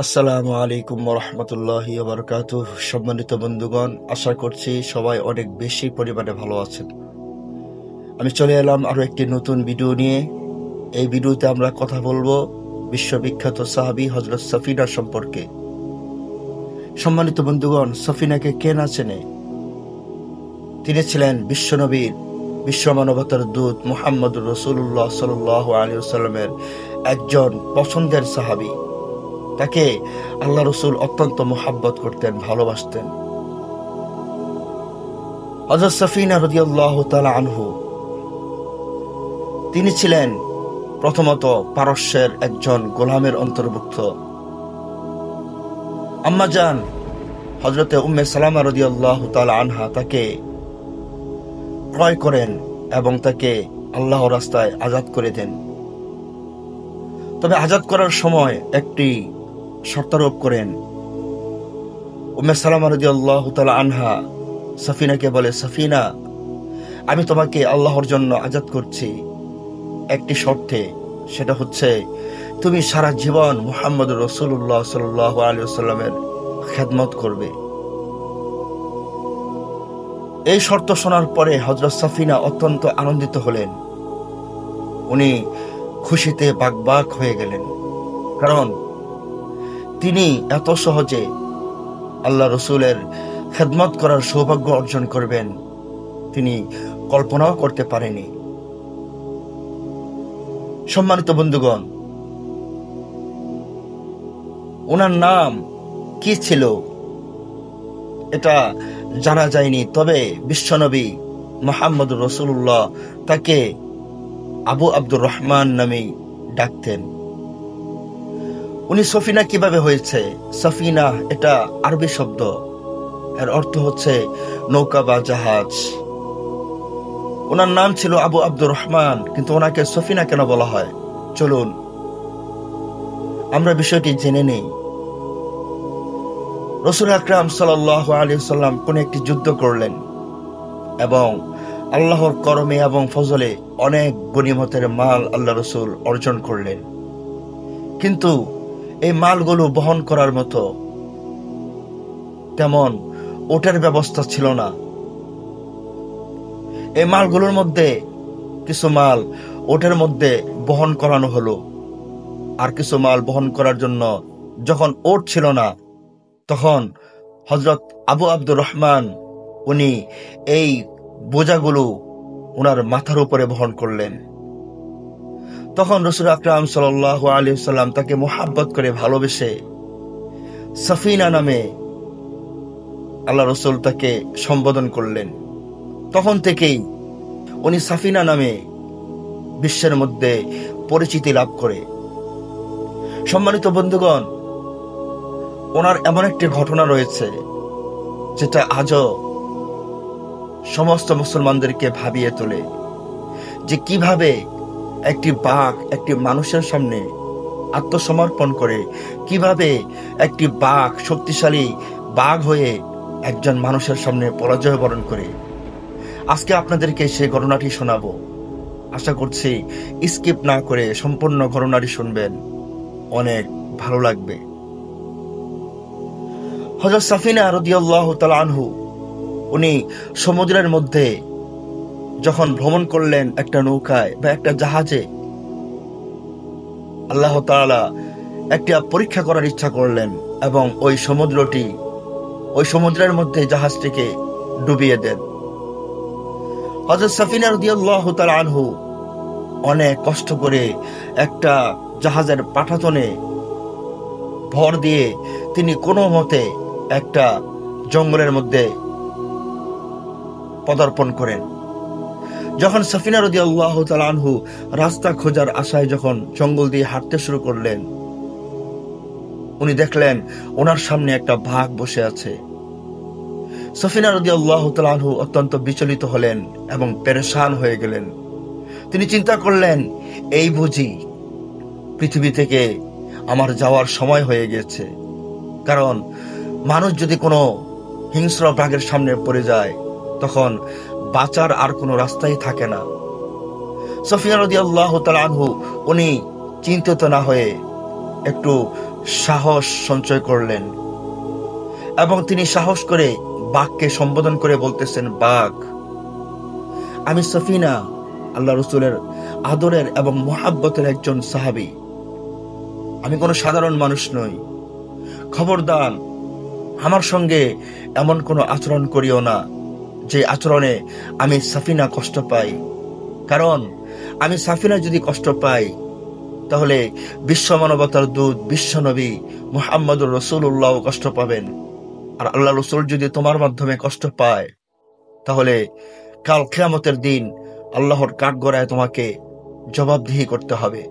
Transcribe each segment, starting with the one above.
আসসালামু আলাইকুম রহমতুল্লাহি বারকাতুহ। সম্মানিত বন্ধুগণ, আশা করছি সবাই অনেক বেশি পরিমাণে ভালো আছেন। আমি চলে এলাম আরো একটি নতুন ভিডিও নিয়ে। এই ভিডিওতে আমরা কথা বলবো বিশ্ববিখ্যাত সাহাবী হযরত সফিনা সম্পর্কে। সম্মানিত বন্ধুগণ, সফিনাকে কে না চেনে? তিনি ছিলেন বিশ্বনবীর, বিশ্ব মানবতার দূত মুহাম্মদুর রাসূলুল্লাহ সাল্লাল্লাহু আলাইহি ওয়াসাল্লামের একজন পছন্দের সাহাবী। তাকে আল্লাহ রসুল অত্যন্ত মোহাব্বত করতেন, ভালোবাসতেন। হযরত সফিনা রাদিয়াল্লাহু তাআলা আনহু, তিনি ছিলেন প্রথমত পারস্যের একজন গোলামের অন্তর্ভুক্ত। আম্মা জান হযরতে উম্মে সালামা রাদিয়াল্লাহু তাআলা আনহা তাকে ক্রয় করেন এবং তাকে আল্লাহর রাস্তায় আজাদ করে দেন। তবে আজাদ করার সময় একটি শর্তারোপ করেন। উম্মে সালামা রাদিয়াল্লাহু তাআলা আনহা সফিনাকে বলে, সফিনা, আমি তোমাকে আল্লাহর জন্য আজাদ করছি একটি শর্তে, সেটা হচ্ছে তুমি সারা জীবন মুহাম্মদুর রাসূলুল্লাহ সাল্লাল্লাহু আলাইহি ওয়াসাল্লামের খেদমত করবে। এই শর্ত শোনার পরে হযরত সফিনা অত্যন্ত আনন্দিত হলেন। উনি খুশিতে বাকবাক হয়ে গেলেন, কারণ তিনি এত সহজে আল্লাহ রসুলের খেদমত করার সৌভাগ্য অর্জন করবেন তিনি কল্পনাও করতে পারেনি। সম্মানিত বন্ধুগণ, ওনার নাম কি ছিল এটা জানা যায়নি, তবে বিশ্বনবী মুহাম্মদুর রাসূলুল্লাহ তাকে আবু আব্দুর রহমান নামে ডাকতেন। উনি সফিনা কিভাবে হয়েছে? সফিনা এটা আরবি শব্দ, এর অর্থ হচ্ছে নৌকা বা জাহাজ। ওনার নাম ছিল আবু আব্দুর রহমান, কিন্তু ওনাকে সফিনা কেন বলা হয়? চলুন আমরা বিষয়টি জেনে নেই। রাসূল আকরাম সাল্লাল্লাহু আলাইহি ওয়াসাল্লাম কোন একটি যুদ্ধ করলেন এবং আল্লাহর করমে এবং ফজলে অনেক গনিমতের মাল আল্লাহ রসুল অর্জন করলেন, কিন্তু এই মালগুলো বহন করার মতো তেমন ওটের ব্যবস্থা ছিল না। এই মালগুলোর মধ্যে কিছু মাল ওটের মধ্যে বহন করানো হলো, আর কিছু মাল বহন করার জন্য যখন ওট ছিল না, তখন হযরত আবু আব্দুর রহমান উনি এই বোঝাগুলো ওনার মাথার উপরে বহন করলেন। তখন রাসূল আকরাম সাল্লাল্লাহু আলাইহি ওয়াসাল্লাম তাকে মুহাব্বত করে ভালোবেসে সফিনা নামে আল্লাহ রসুল তাকে সম্বোধন করলেন। তখন থেকেই উনি সফিনা নামে বিশ্বের মধ্যে পরিচিতি লাভ করে। সম্মানিত বন্ধুগণ, ওনার এমন একটি ঘটনা রয়েছে যেটা আজও সমস্ত মুসলমানদেরকে ভাবিয়ে তোলে, যে কিভাবে একটি বাঘ একটি মানুষের সামনে আত্মসমর্পণ করে, কিভাবে একটি বাঘ শক্তিশালী বাঘ হয়ে একজন মানুষের সামনে পরাজয় বরণ করে। আজকে আপনাদেরকে সেই ঘটনাটি শোনাবো। আশা করছি স্কিপ না করে সম্পূর্ণ ঘটনাটি শুনবেন, অনেক ভালো লাগবে। হযরত সফিনা রাদিয়াল্লাহু তাআলা আনহু উনি সমুদ্রের মধ্যে যখন ভ্রমণ করলেন একটা নৌকায় বা একটা জাহাজে, আল্লাহ তাআলা একটা পরীক্ষা করার ইচ্ছা করলেন এবং ওই সমুদ্রের মধ্যে জাহাজটিকে ডুবিয়ে দেন। হযরত সফিনা রাদিয়াল্লাহু তাআলা আনহু অনেক কষ্ট করে একটা জাহাজের পাটাতনে ভর দিয়ে তিনি কোনো মতে একটা জঙ্গলের মধ্যে পদার্পণ করেন। যখন সফিনা রাদিয়াল্লাহু তাআলা আনহু রাস্তা খোঁজার আশায় যখন জঙ্গল দিয়ে হাঁটতে শুরু করলেন, উনি দেখলেন ওনার সামনে একটা বাঘ বসে আছে। সফিনা রাদিয়াল্লাহু তাআলা আনহু অত্যন্ত বিচলিত হলেন এবং পেরেশান হয়ে গেলেন। তিনি চিন্তা করলেন, এই বুঝি পৃথিবী থেকে আমার যাওয়ার সময় হয়ে গেছে, কারণ মানুষ যদি কোনো হিংস্র বাঘের সামনে পড়ে যায় তখন বাঁচার আর কোনো রাস্তাই থাকে না। সফিয়া রাদিয়াল্লাহু তাআলা আনহু উনি চিন্তিত না হয়ে একটু সাহস সঞ্চয় করলেন এবং তিনি সাহস করে বাঘকে সম্বোধন করে বলতেছেন, বাঘ, আমি সফিনা, আল্লাহ রসুলের আদরের এবং মোহাব্বতের একজন সাহাবী, আমি কোনো সাধারণ মানুষ নই। খবরদার, আমার সঙ্গে এমন কোনো আচরণ করিও না যে আচরণে আমি সাফিনা কষ্ট পাই। কারণ আমি সাফিনা যদি কষ্ট পাই, তাহলে বিশ্ব মানবতার দূত বিশ্বনবী মুহাম্মদুর রাসূলুল্লাহ কষ্ট পাবেন। আর আল্লাহ রসুল যদি তোমার মাধ্যমে কষ্ট পায়, তাহলে কাল কিয়ামতের দিন আল্লাহর কাঠগড়ায় তোমাকে জবাবদিহি করতে হবে।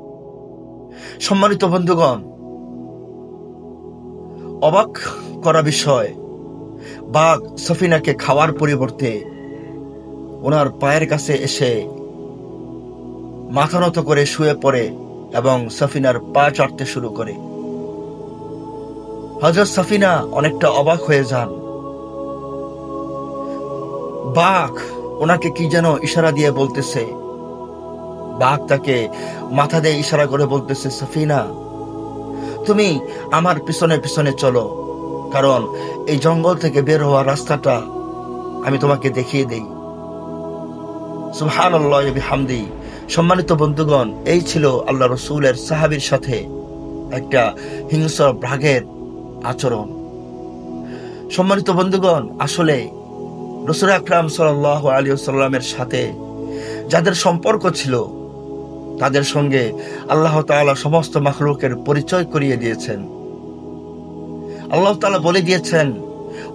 সম্মানিত বন্ধুগণ, অবাক করা বিষয়, বাঘ সফিনাকে খাওয়ার পরিবর্তে ওনার পায়ের কাছে এসে মাথা নত করে শুয়ে পড়ে এবং সফিনার পা চাটতে শুরু করে। হযরত সফিনা অনেকটা অবাক হয়ে যান। বাঘ ওনাকে কি যেন ইশারা দিয়ে বলতেছে। বাঘ তাকে মাথা দিয়ে ইশারা করে বলতেছে, সফিনা, তুমি আমার পিছনে পিছনে চলো, কারণ এই জঙ্গল থেকে বের হওয়ার রাস্তাটা আমি তোমাকে দেখিয়ে দেই। সুবহানাল্লাহ ওয়া বিহামদি। সম্মানিত বন্ধুগণ, এই ছিল আল্লাহ রসুলের সাহাবীর সাথে একটা হিংস্র বাঘের আচরণ। সম্মানিত বন্ধুগণ, আসলে রাসূল আকরাম সাল্লাল্লাহু আলাইহি ওয়াসাল্লামের সাথে যাদের সম্পর্ক ছিল, তাদের সঙ্গে আল্লাহ তাআলা সমস্ত মাখলুকের পরিচয় করিয়ে দিয়েছেন। আল্লাহ তাআলা বলে দিয়েছেন,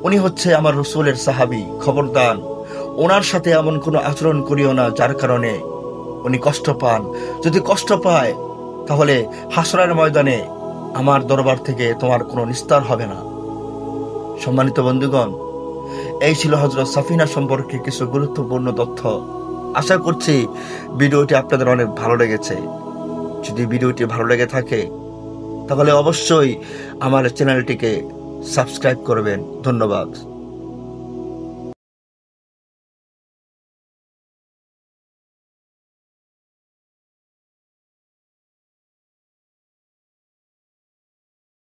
উনি হচ্ছে আমার রাসূলের সাহাবী, খবরদার ওনার সাথে এমন কোনো আচরণ করিও না যার কারণে উনি কষ্ট পান। যদি কষ্ট পায়, তাহলে হাসরের ময়দানে আমার দরবার থেকে তোমার কোনো নিস্তার হবে না। সম্মানিত বন্ধুগণ, এই ছিল হযরত সাফিনা সম্পর্কে কিছু গুরুত্বপূর্ণ তথ্য। আশা করছি ভিডিওটি আপনাদের অনেক ভালো লেগেছে। যদি ভিডিওটি ভালো লেগে থাকে, তাহলে অবশ্যই আমার চ্যানেলটিকে সাবস্ক্রাইব করবেন। ধন্যবাদ।